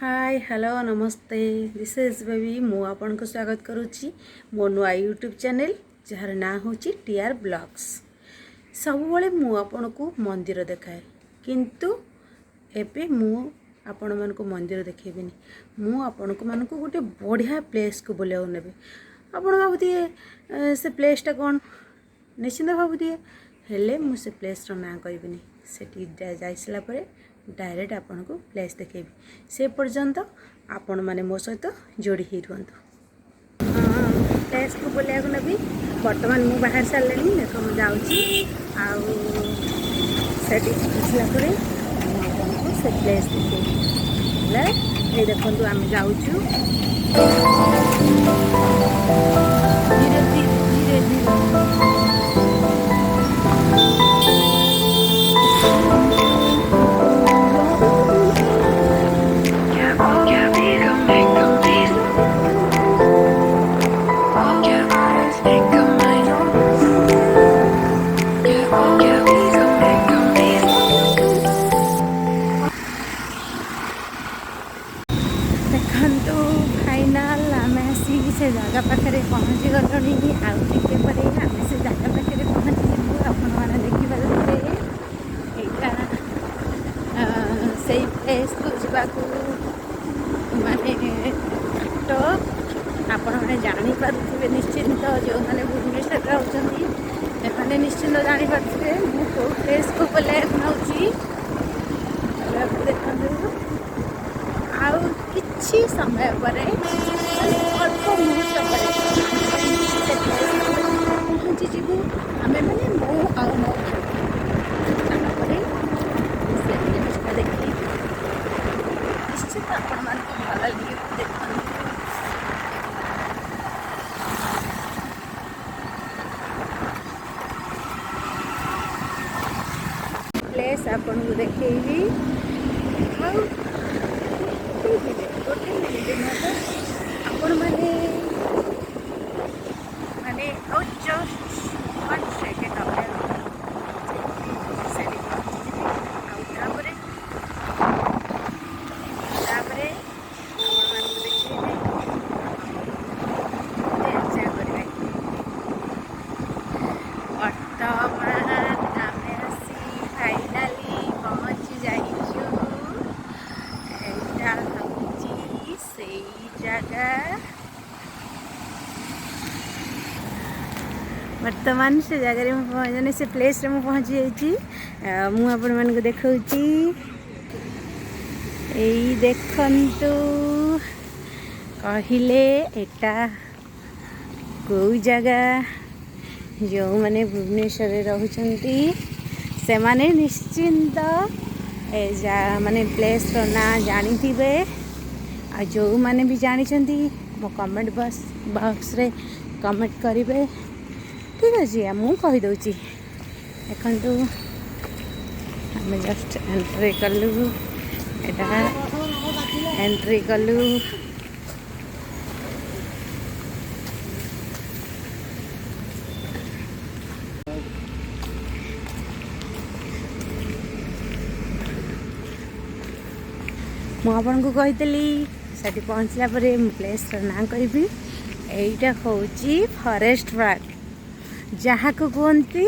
Hi hello नमस्ते this is baby मु आपन को स्वागत करुच्ची मो नुआ यूट्यूब चैनल जार ना हूँ टीआर ब्लॉग्स। सब बड़े मु आपन को मंदिर देखाए किंतु एबे मु आपण मन को मंदिर देखेबिनी मु आपण को मन को गोटे बढ़िया प्लेस को बुलाऊ नेबे। आपण भाबुथिए से प्लेसटा कौन निश्चिंत भाबुथिए हेले मु से प्लेस रो ना कहबिनी सेठी जाई सारा परे डायरेक्ट आपन को प्लेस देखेबी से पर्यंत आपण माने मो सहित जोड़ी ही रुहंतु। प्लेस को बुलाया नेबी बर्तमान मु बाहर सारे देख मु जाऊँगी आउ सेठी आसला परे आपन को से प्लेस देखेबी ये देखंतु आम जाऊँ धीरे धीरे धीरे देखु फाइनाल आम आसिक से जगह पाखे पहुँची गलुणी आउ टे पर आम से जगह पाखे पहुँची आपण मैंने देखिपारे यहाँ से प्लेस को जावाक माने तो आपण मैंने जानीपे निश्चिंत जो मैंने भुवनेश्वर रोचे निश्चिंत जानीपे मुझे प्लेस को बोले नौची देखो आउ किछि समय पर अल्प मुहूर्त पर पहुँची जीवु आम मैंने मो आउ मो से जिनिसटा देखी निश्चित आपण मान भल लगे देख प्लेस आपन को देखी गोटे मिनिट आपण मैंने माने जस्ट 1 सेकेंड वर्तमान से जगह से प्लेस रे मु पहुँची जाइए मुझे देखा देखंतु कहले एटा कौ जगह जो मैंने भुवनेश्वर रोचंती से माने निश्चिंत माने प्लेस रो ना जानी थे आ जो मैंने भी जानी मो कमेंट बॉक्स रे कमेंट करेंगे ठीक अच्छे मुझे कहीदे देखु आम जस्ट एंट्री कलु एटा एंट्री कलु मुझे कही से पहुँचला प्लेस ना कहि एटा हूँ फॉरेस्ट पार्क जहाँ को कहते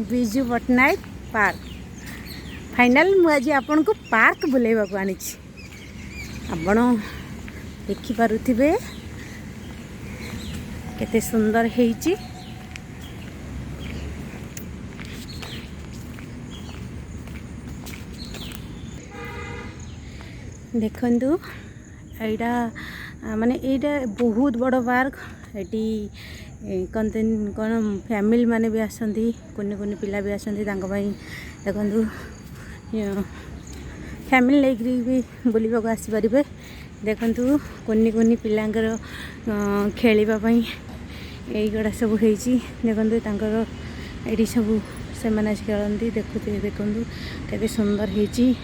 बिजू पट्टनायक पार्क। फाइनल मुझे आपन को पार्क बुलेवा को आनी आपण देखिपे केते सुंदर हेची देखंतु माने एटा बहुत बड़ पार्क एटी कहते कौन फैमिली माने भी आसती कुनि कुनि पिला भी आसती देखु फैमिली लेकर भी बुलवा को आसीपर देखु कुनि कुनि पिलांकर खेलवाई यहीगुड़ा सब होती देखो ये सब से मैंने खेलती देखुए देखु केते सुंदर होती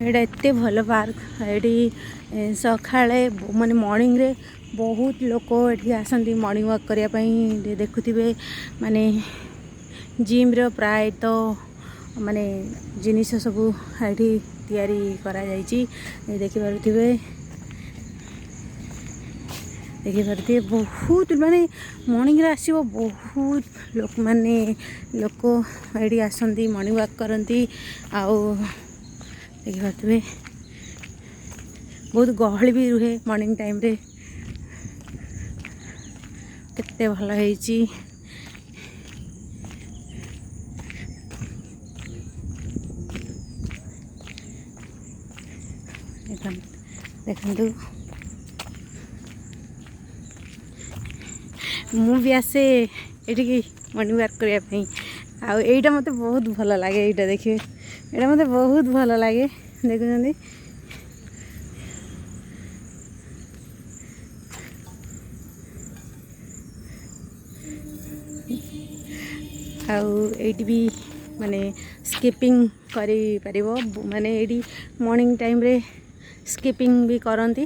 एटा एते भल पार्क ये सकाଳେ माने मॉर्निंग रे बहुत लोक ये आसती मॉर्निंग वॉक करने देखुवे माने जिम रो प्राय तो माने जिनिस सब ये तैयारी करा जाइछि देखि पारुथिबे बहुत माने मॉर्निंग रे आसीबो बहुत लोक माने लोक एडी आसंती मॉर्निंग वॉक करंती आउ देखि पारुथिबे बहुत गहली भी रुहे मॉर्निंग टाइम रे केते भल हेछि देखंतु मु भी आसे ये मॉर्निंग वॉक करने आईटा मत बहुत भल लगे यहाँ देखिए यहाँ मत बहुत भल लगे देखुं आईटी भी माने स्किपिंग करी परिबो माने एडी मॉर्निंग टाइम रे स्किपिंग भी करती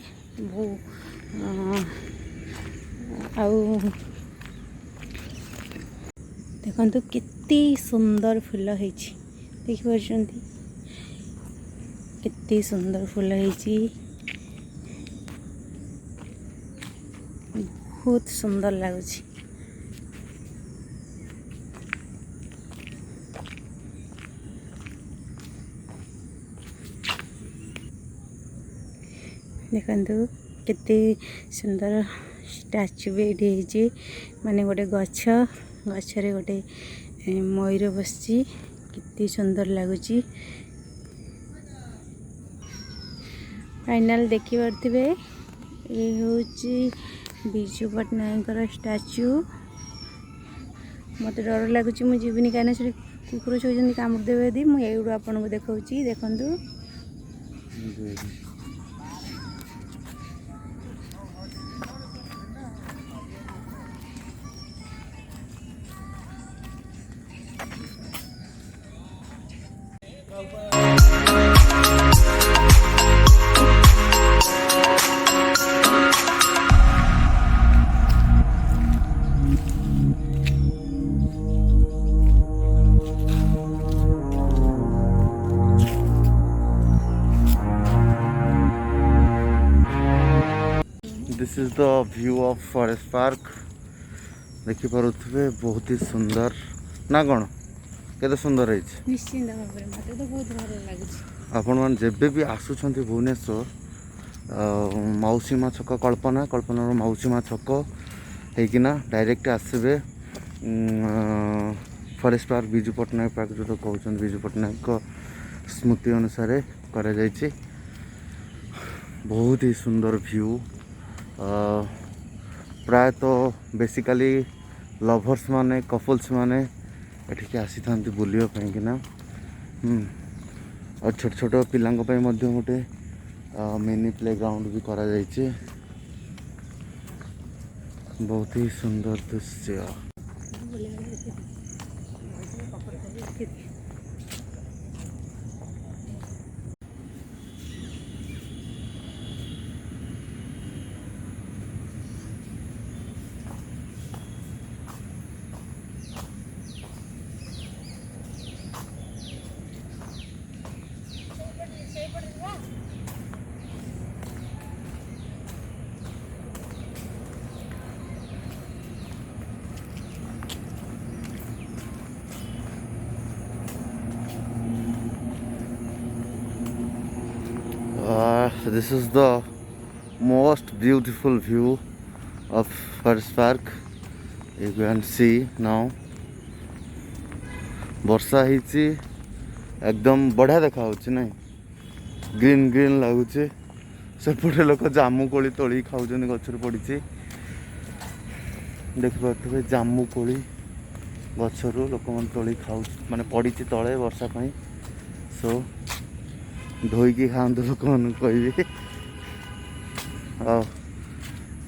आउ देखंतु कितनी सुंदर फूल होइछि देखि परछंती कितनी सुंदर फूल होइछि बहुत सुंदर लागुछि देखंतु कितनी सुंदर स्टैचू भी ये माने गोटे गछ गछरे गोटे मयूर बसची कितनी सुंदर लगुची फाइनल देखि पारथिबे ये होची बिजू पट्टनायक स्टैचू मत डर लगुची मु जीवनी कहीं से कुकुर छुई कामुड़ देवे यदि मुझे आपको देखा देखु this is the view of forest park देखि पारुथबे बहुत ही सुंदर ना कौन केते सुंदर है निश्चिंत भाव में मते तो बहुत भल लागुଛି आपण मान जेबे भी आसुछंती भुवनेश्वर मौसीमा छक कल्पना कल्पना मौसीमा छक हेकिना डायरेक्ट आसबे forest park Biju Patnaik park जो कहउछन बिजू पट्टनायक को स्मृति अनुसार करा जायछि बहुत ही सुंदर व्यू प्राय तो बेसिकली लवर्स माने कपल्स माने एठिके आसी थांती बुलियो पई किना और छोट छोट पिलांग पई मध्य गोटे मिनी प्ले ग्राउंड भी करा जायछि बहुत ही सुंदर दृश्य this is the most beautiful view of Forest Park. You can see now वर्षा हिची एकदम बढ़िया देखा होची नहीं ग्रीन ग्रीन लगुचे सेपटे लोक जामु कोली तोली खाउछन गछर पड़ीची देख पाथबे जामु कोली गछरु लोक मन तोली खाउ माने पड़ीची तळे वर्षा पई सो धोईकी खांतु लोक मन कहबे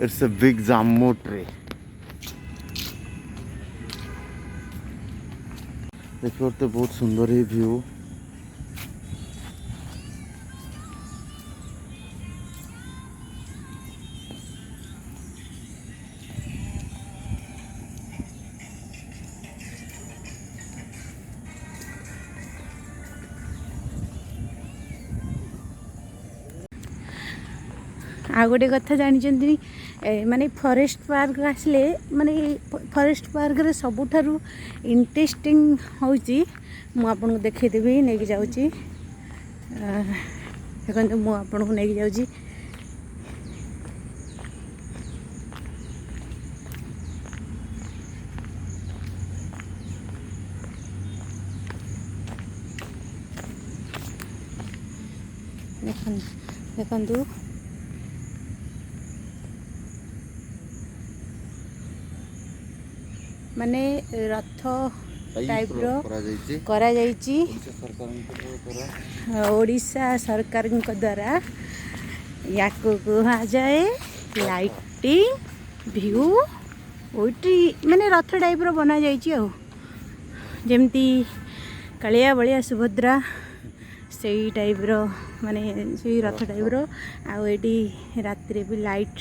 इट्स अ बिग जामु ट्री देखिए तो बहुत सुंदर ही व्यू आ गोटे कथा जानी माने फॉरेस्ट पार्क आसले माने फॉरेस्ट पार्क रे सबुठारु इंटरेस्टिंग होची मु आपन को देखै देबी नेकी जाउची देखंतु मु आपन को नेकी जाउची देखंतु माने रथ टाइप रो करा जाइची ओडिशा सरकार द्वारा या को कहा जाए लाइटिंग व्यू ओटी माने रथ टाइप रो बना जाइची आ जेमती कालिया बलिया सुभद्रा से टाइप रो माने से रथ टाइप रो आ एडी रात्रि भी लाइट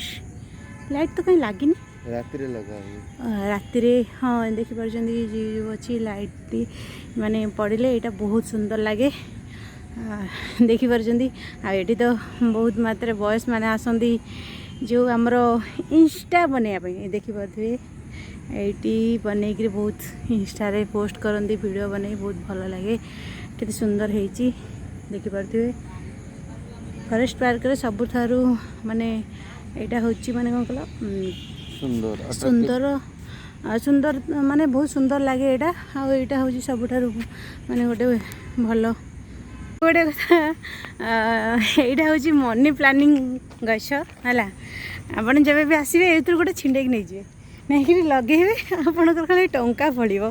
तो कहीं लागिनी राति रे हाँ देखी पार्टी जो अच्छी लाइट माने पड़े यहाँ बहुत सुंदर लगे देखी पार्टी आठी तो बहुत मात्रा बॉयस माने आसती जो आमर इंस्टा बनवाई देखी पारे ये बनईकि बहुत इंस्टा रे पोस्ट करती वीडियो बनई बहुत भल लगे केते सुंदर होती देखी पारे फॉरेस्ट पार्क रे सबुठारु माने यहाँ हूँ माने कौन कल सुंदर सुंदर माने बहुत सुंदर लगे यहाँ आईटा हूँ सबुठारु माने गोटे भल गोटे कथा यहाँ हूँ मनी प्लानिंग गछ है आपड़ जब भी आसवे ये गोटे छिंडेक नहीं जाए नहीं लगे आपंकर खाली टंका पड़ो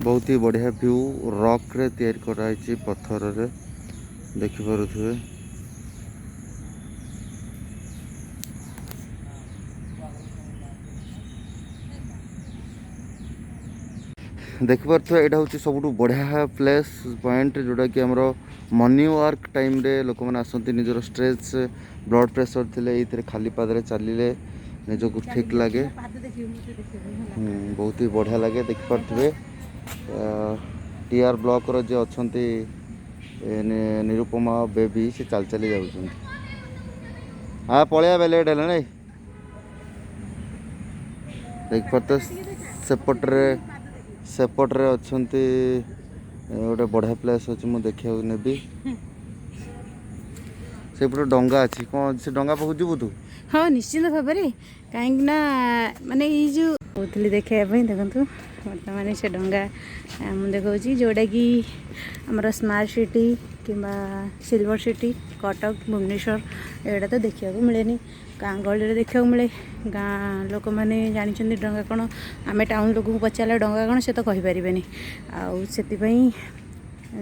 बहुत ही बढ़िया व्यू रॉक रे तैयार कराई पत्थर रे देखि पारुथिबे देखि पारुथिबे एटा होची सबुठु बढ़िया प्लेस पॉइंट जोटा कि हमरो मॉर्निंग वॉक टाइम रे लोक माने आसंती निजर स्ट्रेस ब्लड प्रेशर थिले एथिरे खाली पादरे चलिले निजको ठीक लागे बहुत ही बढ़िया लागे देखि पारुथिबे टीआर ब्लॉक रो जे अछंती निरुपमा बेबी से चल चली जाउछन हाँ पळिया बेलेट है नहीं देख पाते सेपट्रे अछंती गोटे बढ़िया प्लेस अच्छे मुझे देखा नेबी से डंगा अच्छी कौन से डंगा पाखु जीवु तू हाँ निश्चित भाव में कहीं माने ये जो कहते देखा देखु बर्तमान से डंगा मुझे देखा जोटा कि आमर स्मार्ट सिटी किंबा सिल्वर सिटी कटक भुवनेश्वर एटा तो देखा मिले गाँ गहली देखा मिले गाँ लोक मैंने जानते डंगा कौन आम टाउन लोक पचारे डंगा कौन से तो कहींपर से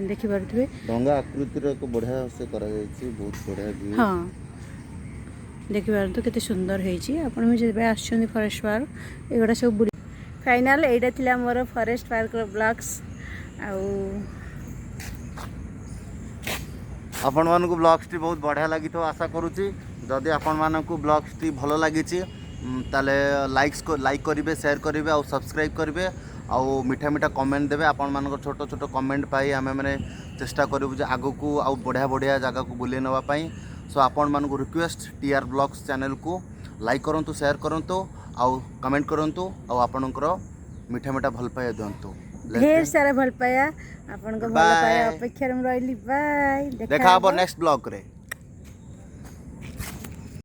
देखिपे डंगा आकृतिर बढ़िया से बहुत बढ़िया हाँ देखिपार तो केते सुंदर होती आपड़ जब आस फॉरेस्ट पार्क एगुड़ा सब बुल फाइनाल एटा थिला मोर फॉरेस्ट पार्क ब्लॉग्स आपण मानक ब्लॉग्स टी बहुत बढ़िया लगी तो आशा करुच्ची जदि आपण मानक ब्लॉग्स टी भल लगी ताले लाइक करेंगे शेयर करेंगे और सब्सक्राइब करेंगे आउ मीठा मीठा कमेंट देवे आपण मानक छोट छोट कमेंट पाई आम मैंने चेष्टा करूँ आग को आउ बढ़िया बढ़िया जगह को बुले नापी सो आपण मानक रिक्वेस्ट टीआर ब्लॉग्स चैनल को लाइक करूँ शेयर करूँ आउ कमेंट करूँ आपणकर मीठा मीठा भल पाया दिंतु ढेर सारा भल पाया आपन को भल पाया अपेक्षा रही बाय देखा नेक्स्ट ब्लॉग रे।